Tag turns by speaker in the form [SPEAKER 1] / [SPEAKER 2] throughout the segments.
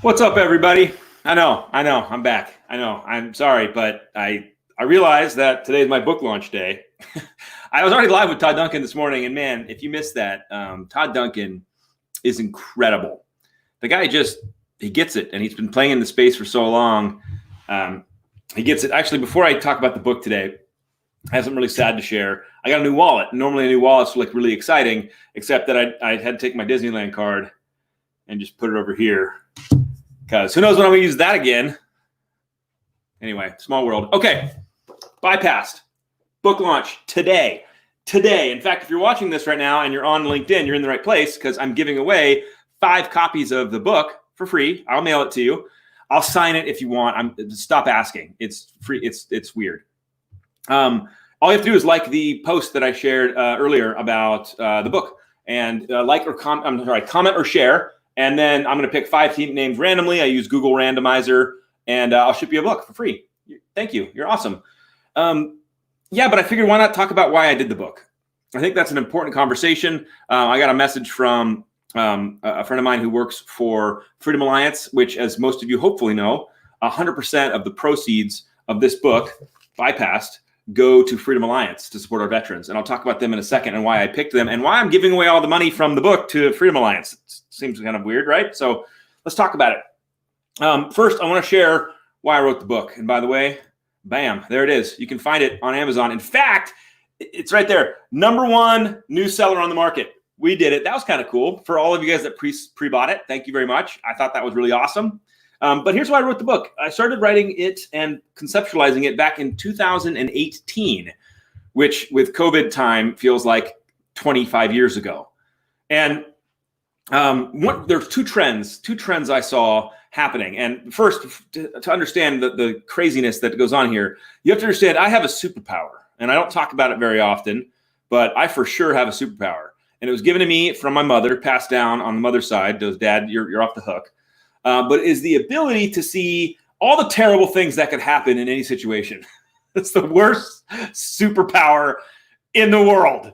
[SPEAKER 1] What's up, everybody? I know, I'm back. I know, I'm sorry, but I realized that today is my book launch day. I was already live with Todd Duncan this morning, and man, if you missed that, Todd Duncan is incredible. The guy he gets it, and he's been playing in the space for so long. He gets it. Actually, before I talk about the book today, I have something really sad to share. I got a new wallet. Normally, a new wallet's like really exciting, except that I had to take my Disneyland card and just put it over here. Because who knows when I'm going to use that again. Anyway, small world. Okay, bypassed. Book launch today. Today. In fact, if you're watching this right now and you're on LinkedIn, you're in the right place because I'm giving away 5 copies of the book for free. I'll mail it to you. I'll sign it if you want. Stop asking. It's free. It's weird. All you have to do is like the post that I shared earlier about the book and comment or share. And then I'm going to pick 5 team names randomly. I use Google Randomizer, and I'll ship you a book for free. Thank you. You're awesome. Yeah, but I figured why not talk about why I did the book? I think that's an important conversation. I got a message from a friend of mine who works for Freedom Alliance, which, as most of you hopefully know, 100% of the proceeds of this book, Bypassed, go to Freedom Alliance to support our veterans. And I'll talk about them in a second and why I picked them and why I'm giving away all the money from the book to Freedom Alliance. It seems kind of weird, right? So let's talk about it. First, I want to share why I wrote the book. And by the way, bam, there it is. You can find it on Amazon. In fact, it's right there. #1 new seller on the market. We did it. That was kind of cool. For all of you guys that pre-bought it, thank you very much. I thought that was really awesome. But here's why I wrote the book. I started writing it and conceptualizing it back in 2018, which with COVID time feels like 25 years ago. And there's two trends I saw happening. And first, to understand the craziness that goes on here, you have to understand I have a superpower. And I don't talk about it very often, but I for sure have a superpower. And it was given to me from my mother, passed down on the mother's side. Goes, Dad, you're off the hook. But is the ability to see all the terrible things that could happen in any situation. It's the worst superpower in the world.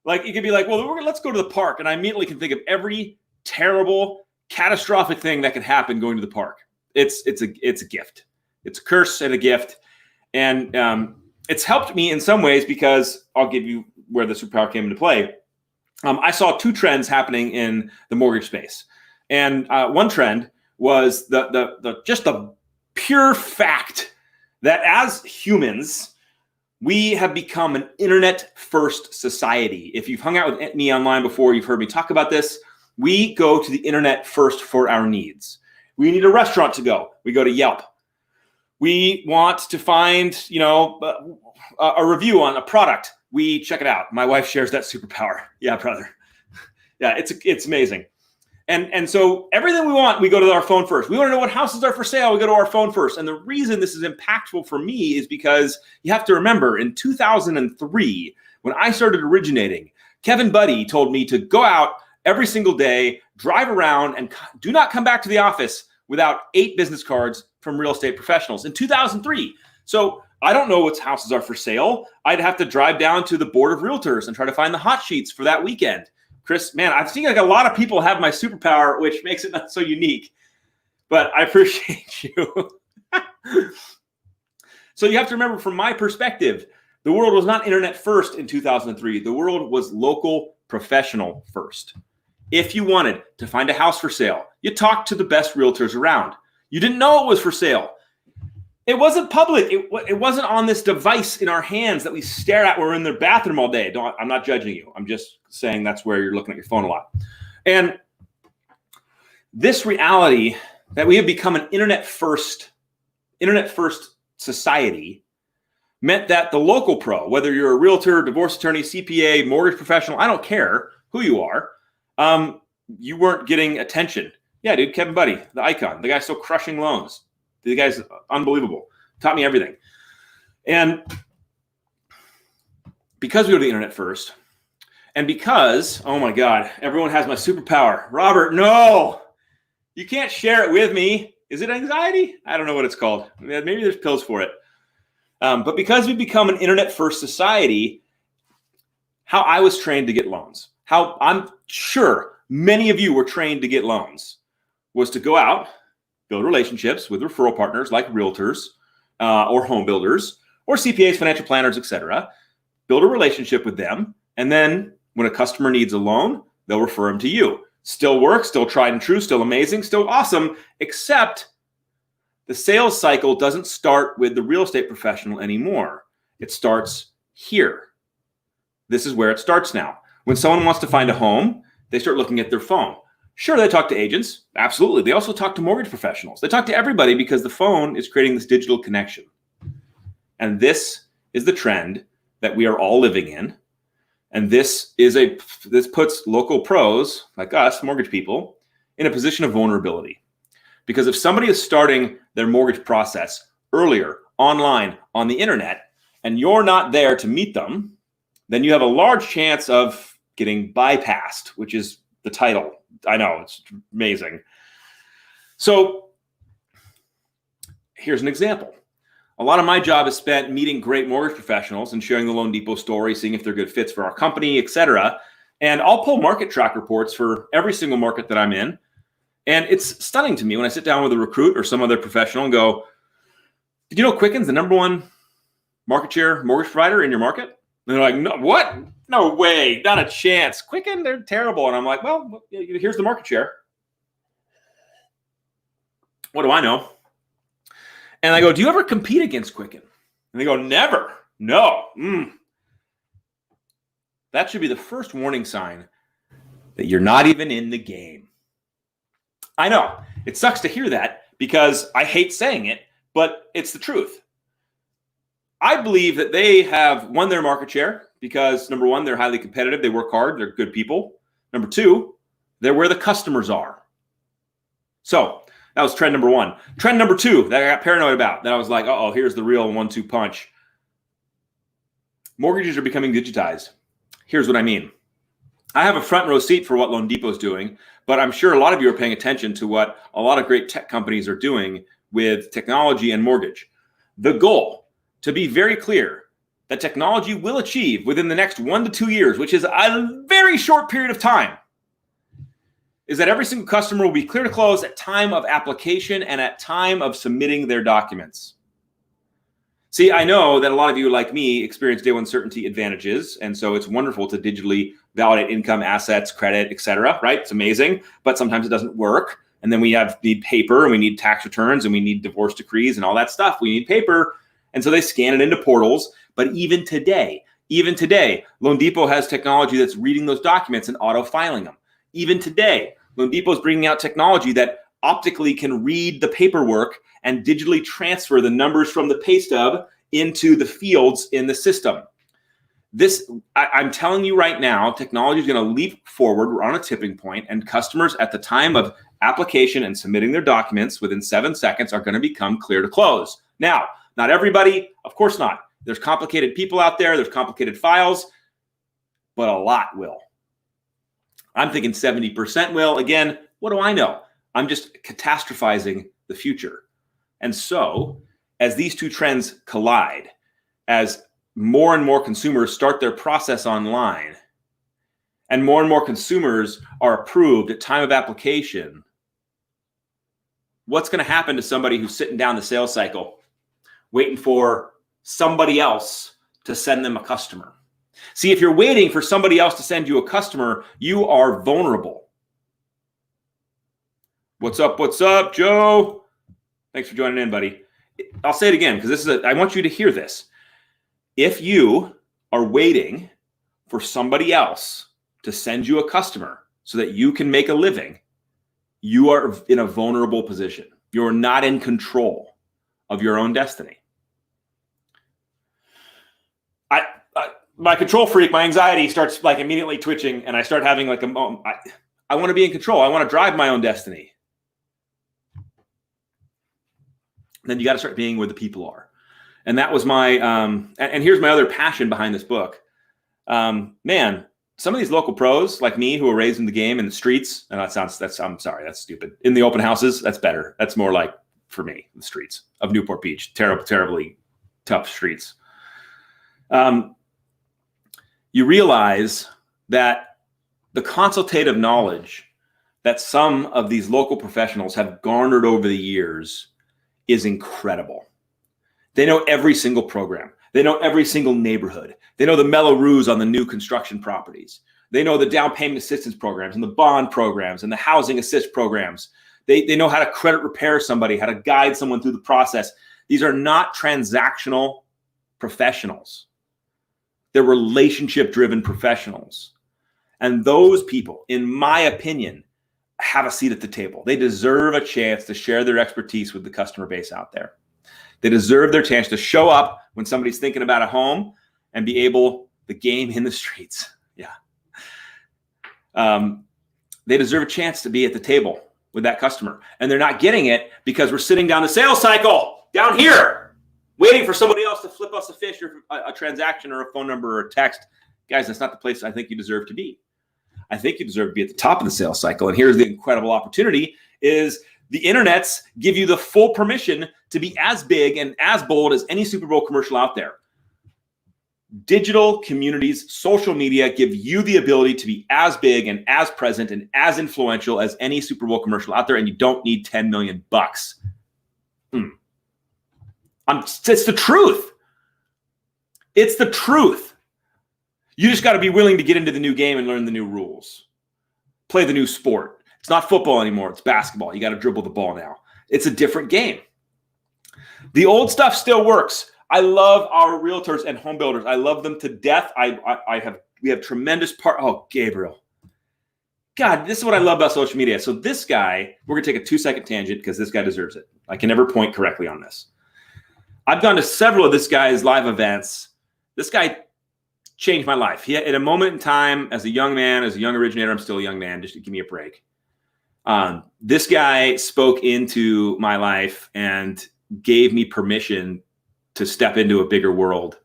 [SPEAKER 1] Like, you could be like, well, let's go to the park. And I immediately can think of every terrible, catastrophic thing that could happen going to the park. It's a gift. It's a curse and a gift. And it's helped me in some ways because I'll give you where the superpower came into play. I saw 2 trends happening in the mortgage space. And one trend was the pure fact that as humans, we have become an internet-first society. If you've hung out with me online before, you've heard me talk about this. We go to the internet first for our needs. We need a restaurant to go. We go to Yelp. We want to find, a review on a product. We check it out. My wife shares that superpower. Yeah, brother. Yeah, it's amazing. And so everything we want, we go to our phone first. We want to know what houses are for sale. We go to our phone first. And the reason this is impactful for me is because you have to remember in 2003, when I started originating, Kevin Buddy told me to go out every single day, drive around, and do not come back to the office without 8 business cards from real estate professionals in 2003. So I don't know what houses are for sale. I'd have to drive down to the board of realtors and try to find the hot sheets for that weekend. Chris, man, I've seen like a lot of people have my superpower, which makes it not so unique, but I appreciate you. So you have to remember, from my perspective, the world was not internet first in 2003. The world was local professional first. If you wanted to find a house for sale, you talked to the best realtors around. You didn't know it was for sale. It wasn't public. It wasn't on this device in our hands that we stare at when we're in the bathroom all day. I'm not judging you. I'm just saying that's where you're looking at your phone a lot. And this reality that we have become an internet first society meant that the local pro, whether you're a realtor, divorce attorney, CPA, mortgage professional, I don't care who you are, you weren't getting attention. Yeah, dude, Kevin Buddy, the icon, the guy still crushing loans. The guy's unbelievable. Taught me everything. And because we go to the internet first, and because, oh my God, everyone has my superpower. Robert, no, you can't share it with me. Is it anxiety? I don't know what it's called. Maybe there's pills for it. But because we've become an internet first society, how I was trained to get loans, how I'm sure many of you were trained to get loans, was to go out build relationships with referral partners like realtors or home builders or CPAs, financial planners, etc. Build a relationship with them. And then when a customer needs a loan, they'll refer them to you. Still works, still tried and true, still amazing, still awesome, except the sales cycle doesn't start with the real estate professional anymore. It starts here. This is where it starts now. When someone wants to find a home, they start looking at their phone. Sure, they talk to agents. Absolutely. They also talk to mortgage professionals. They talk to everybody because the phone is creating this digital connection. And this is the trend that we are all living in. And this puts local pros like us, mortgage people, in a position of vulnerability. Because if somebody is starting their mortgage process earlier, online, on the internet, and you're not there to meet them, then you have a large chance of getting bypassed, which is the title. I know, it's amazing. So here's an example. A lot of my job is spent meeting great mortgage professionals and sharing the Loan Depot story, seeing if they're good fits for our company, etc. And I'll pull market track reports for every single market that I'm in. And it's stunning to me when I sit down with a recruit or some other professional and go, did you know Quicken's the number one market share mortgage provider in your market? And they're like, no, what? No way, not a chance. Quicken, they're terrible. And I'm like, well, here's the market share. What do I know? And I go, do you ever compete against Quicken? And they go, never. No. That should be the first warning sign that you're not even in the game. I know. It sucks to hear that because I hate saying it, but it's the truth. I believe that they have won their market share because, number one, they're highly competitive. They work hard. They're good people. Number two, they're where the customers are. So that was trend number one. Trend number two that I got paranoid about, that I was like, uh-oh, here's the real 1-2 punch. Mortgages are becoming digitized. Here's what I mean. I have a front row seat for what Loan Depot is doing, but I'm sure a lot of you are paying attention to what a lot of great tech companies are doing with technology and mortgage. The goal, to be very clear, that technology will achieve within the next 1 to 2 years, which is a very short period of time, is that every single customer will be clear to close at time of application and at time of submitting their documents. See, I know that a lot of you, like me, experience day one certainty advantages, and so it's wonderful to digitally validate income, assets, credit, etc. Right? It's amazing, but sometimes it doesn't work. And then we need paper, and we need tax returns, and we need divorce decrees, and all that stuff. We need paper, and so they scan it into portals. But even today, Loan Depot has technology that's reading those documents and auto-filing them. Even today, Loan Depot is bringing out technology that optically can read the paperwork and digitally transfer the numbers from the pay stub into the fields in the system. I'm telling you right now, technology is going to leap forward. We're on a tipping point, and customers at the time of application and submitting their documents within 7 seconds are going to become clear to close. Now, not everybody, of course not. There's complicated people out there. There's complicated files, but a lot will. I'm thinking 70% will. Again, what do I know? I'm just catastrophizing the future. And so, as these two trends collide, as more and more consumers start their process online, and more consumers are approved at time of application, what's going to happen to somebody who's sitting down the sales cycle, waiting for somebody else to send them a customer? See, if you're waiting for somebody else to send you a customer, you are vulnerable. What's up, Joe? Thanks for joining in, buddy. I'll say it again because I want you to hear this. If you are waiting for somebody else to send you a customer so that you can make a living, you are in a vulnerable position. You're not in control of your own destiny. My control freak, my anxiety starts like immediately twitching, and I start having like I want to be in control. I want to drive my own destiny. Then you got to start being where the people are. And that was my, and here's my other passion behind this book. Man, some of these local pros like me who were raised in the game in the streets, and I'm sorry, that's stupid. In the open houses, that's better. That's more like, for me, the streets of Newport Beach. Terribly tough streets. You realize that the consultative knowledge that some of these local professionals have garnered over the years is incredible. They know every single program. They know every single neighborhood. They know the Mellow-roos on the new construction properties. They know the down payment assistance programs and the bond programs and the housing assist programs. They know how to credit repair somebody, how to guide someone through the process. These are not transactional professionals. They're relationship-driven professionals. And those people, in my opinion, have a seat at the table. They deserve a chance to share their expertise with the customer base out there. They deserve their chance to show up when somebody's thinking about a home and be able, the game in the streets. Yeah. They deserve a chance to be at the table with that customer. And they're not getting it because we're sitting down the sales cycle down here, waiting for somebody else to flip us a fish or a transaction or a phone number or a text. Guys, that's not the place I think you deserve to be. I think you deserve to be at the top of the sales cycle. And here's the incredible opportunity is the internets give you the full permission to be as big and as bold as any Super Bowl commercial out there. Digital communities, social media give you the ability to be as big and as present and as influential as any Super Bowl commercial out there, and you don't need $10 million. It's the truth. It's the truth. You just got to be willing to get into the new game and learn the new rules. Play the new sport. It's not football anymore. It's basketball. You got to dribble the ball now. It's a different game. The old stuff still works. I love our realtors and home builders. I love them to death. We have tremendous Oh, Gabriel. God, this is what I love about social media. So this guy, we're going to take a 2-second tangent because this guy deserves it. I can never point correctly on this. I've gone to several of this guy's live events. This guy changed my life. He, at a moment in time, as a young man, as a young originator, I'm still a young man, just to give me a break. This guy spoke into my life and gave me permission to step into a bigger world.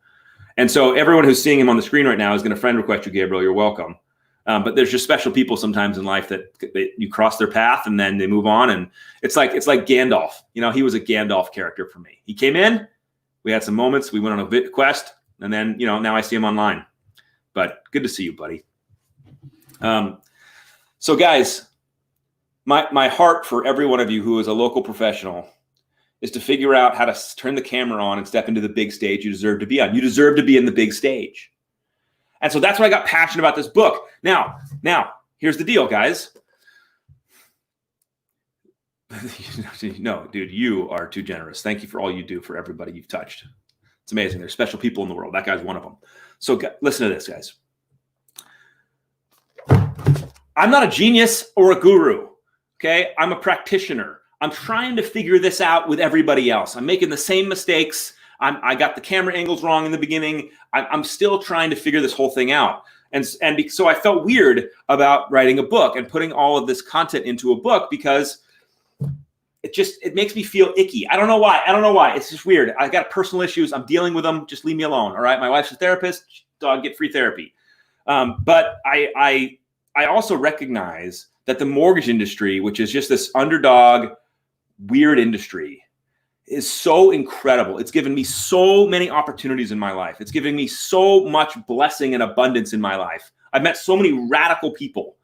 [SPEAKER 1] And so everyone who's seeing him on the screen right now is going to friend request you, Gabriel. You're welcome. But there's just special people sometimes in life that you cross their path and then they move on. And it's like Gandalf. You know, he was a Gandalf character for me. He came in, we had some moments, we went on a quest, and then, you know, now I see him online. But good to see you, buddy. So guys, my heart for every one of you who is a local professional is to figure out how to turn the camera on and step into the big stage you deserve to be on. You deserve to be in the big stage. And so that's why I got passionate about this book. Now, here's the deal, guys. No, dude, you are too generous. Thank you for all you do for everybody you've touched. It's amazing. There's special people in the world. That guy's one of them. So listen to this, guys. I'm not a genius or a guru, okay? I'm a practitioner. I'm trying to figure this out with everybody else. I'm making the same mistakes. I got the camera angles wrong in the beginning. I'm still trying to figure this whole thing out. So I felt weird about writing a book and putting all of this content into a book because it makes me feel icky. I don't know why. It's just weird. I got personal issues. I'm dealing with them. Just leave me alone. All right. My wife's a therapist. Dog, get free therapy. But I also recognize that the mortgage industry, which is just this underdog, weird industry, is so incredible. It's given me so many opportunities in my life. It's given me so much blessing and abundance in my life. I've met so many radical people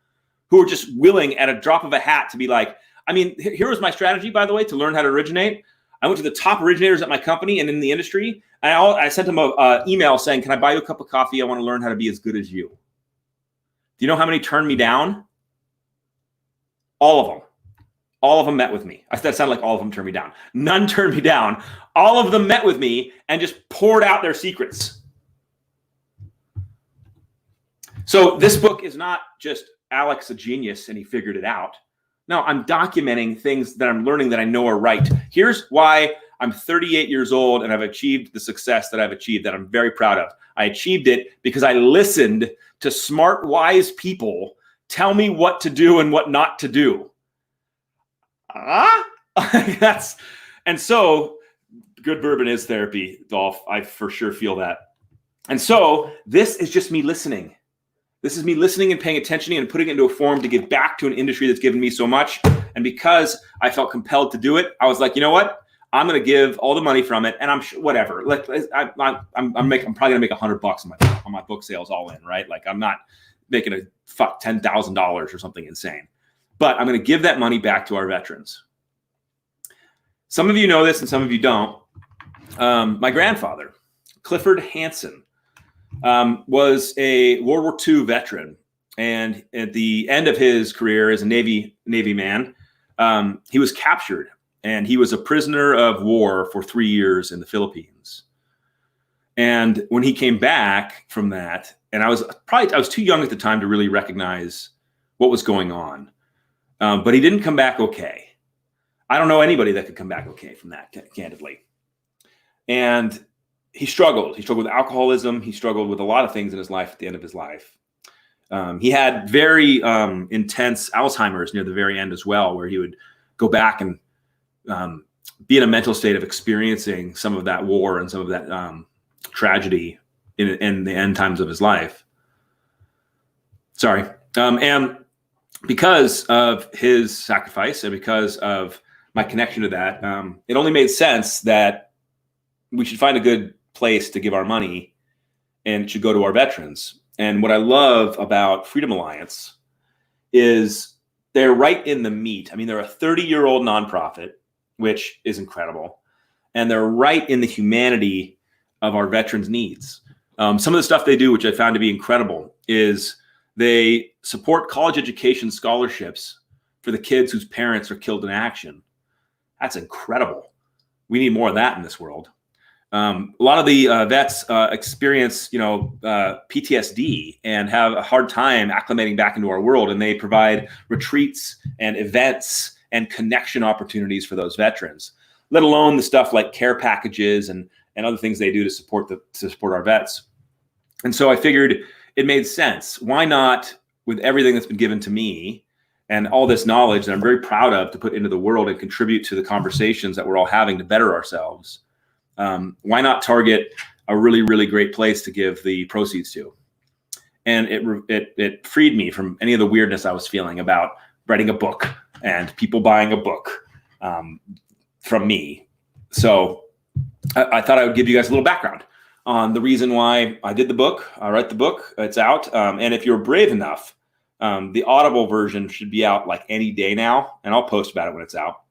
[SPEAKER 1] who are just willing at a drop of a hat to be like, I mean, here was my strategy, by the way, to learn how to originate. I went to the top originators at my company and in the industry. And I sent them an email saying, can I buy you a cup of coffee? I want to learn how to be as good as you. Do you know how many turned me down? All of them. All of them met with me. That sounded like all of them turned me down. None turned me down. All of them met with me and just poured out their secrets. So this book is not just Alex a genius and he figured it out. No, I'm documenting things that I'm learning that I know are right. Here's why I'm 38 years old and I've achieved the success that I've achieved that I'm very proud of. I achieved it because I listened to smart, wise people tell me what to do and what not to do. And so good bourbon is therapy, Dolph. I for sure feel that. And so this is just me listening. This is me listening and paying attention and putting it into a form to give back to an industry that's given me so much. And because I felt compelled to do it, I was like, you know what? I'm going to give all the money from it, and I'm sure, whatever. Like I'm probably going to make $100 on my book sales all in, right? Like I'm not making $10,000 or something insane. but I'm going to give that money back to our veterans. Some of you know this and some of you don't. My grandfather, Clifford Hansen, was a World War II veteran. And at the end of his career as a Navy man, he was captured and he was a prisoner of war for 3 years in the Philippines. And when he came back from that, and I was too young at the time to really recognize what was going on, but he didn't come back okay. I don't know anybody that could come back okay from that, candidly. And he struggled. He struggled with alcoholism. He struggled with a lot of things in his life at the end of his life. He had very intense Alzheimer's near the very end as well, where he would go back and be in a mental state of experiencing some of that war and some of that tragedy in the end times of his life. And because of his sacrifice and because of my connection to that, it only made sense that we should find a good place to give our money, and it should go to our veterans. And what I love about Freedom Alliance is they're right in the meat. I mean, they're a 30-year-old nonprofit, which is incredible. And they're right in the humanity of our veterans' needs. Some of the stuff they do, which I found to be incredible, is they support college education scholarships for the kids whose parents are killed in action. That's incredible. We need more of that in this world. A lot of the vets experience, PTSD and have a hard time acclimating back into our world, and they provide retreats and events and connection opportunities for those veterans, let alone the stuff like care packages and other things they do to support our vets. And so I figured it made sense. Why not, with everything that's been given to me and all this knowledge that I'm very proud of to put into the world and contribute to the conversations that we're all having to better ourselves, why not target a really, really great place to give the proceeds to? And it freed me from any of the weirdness I was feeling about writing a book and people buying a book from me. So I thought I would give you guys a little background on the reason why I did the book. I write the book. It's out. And if you're brave enough, the Audible version should be out like any day now, and I'll post about it when it's out.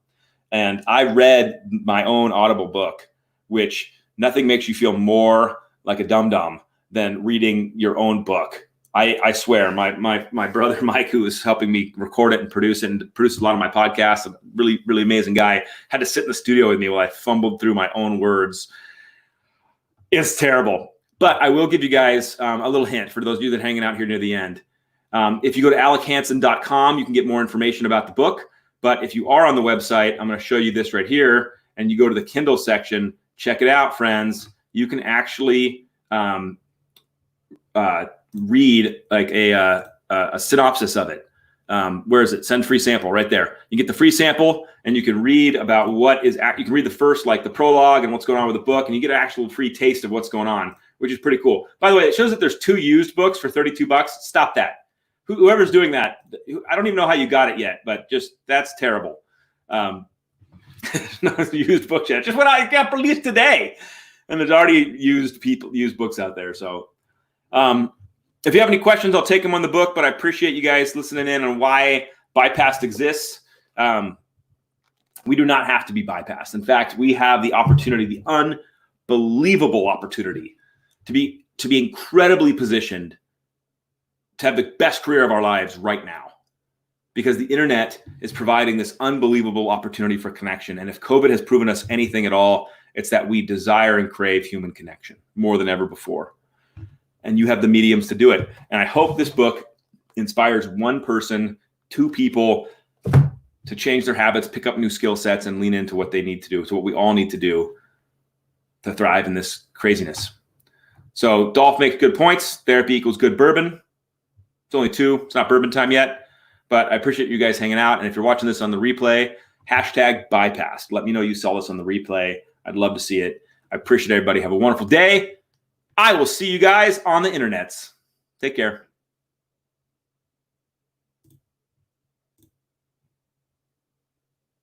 [SPEAKER 1] And I read my own Audible book, which nothing makes you feel more like a dum-dum than reading your own book. I swear, my brother Mike, who was helping me record it and produce a lot of my podcasts, a really, really amazing guy, had to sit in the studio with me while I fumbled through my own words. It's terrible. But I will give you guys a little hint for those of you that are hanging out here near the end. If you go to alechansen.com, you can get more information about the book. But if you are on the website, I'm going to show you this right here, and you go to the Kindle section. Check it out, friends. You can actually read like a synopsis of it. Where is it? Send free sample right there. You get the free sample, and you can read about you can read the first, like the prologue and what's going on with the book, and you get an actual free taste of what's going on, which is pretty cool. By the way, it shows that there's 2 used books for $32. Stop that. Whoever's doing that, I don't even know how you got it yet, but that's terrible. Not a used book yet. Just what I got released today, and there's already used books out there. So, if you have any questions, I'll take them on the book. But I appreciate you guys listening in on why Bypassed exists. We do not have to be bypassed. In fact, we have the opportunity, the unbelievable opportunity, to be incredibly positioned to have the best career of our lives right now, because the internet is providing this unbelievable opportunity for connection. And if COVID has proven us anything at all, it's that we desire and crave human connection more than ever before. And you have the mediums to do it. And I hope this book inspires one person, 2 people to change their habits, pick up new skill sets, and lean into what they need to do. So what we all need to do to thrive in this craziness. So Dolph makes good points. Therapy equals good bourbon. It's only 2. It's not bourbon time yet. But I appreciate you guys hanging out. And if you're watching this on the replay, #bypassed. Let me know you saw this on the replay. I'd love to see it. I appreciate everybody. Have a wonderful day. I will see you guys on the internets. Take care.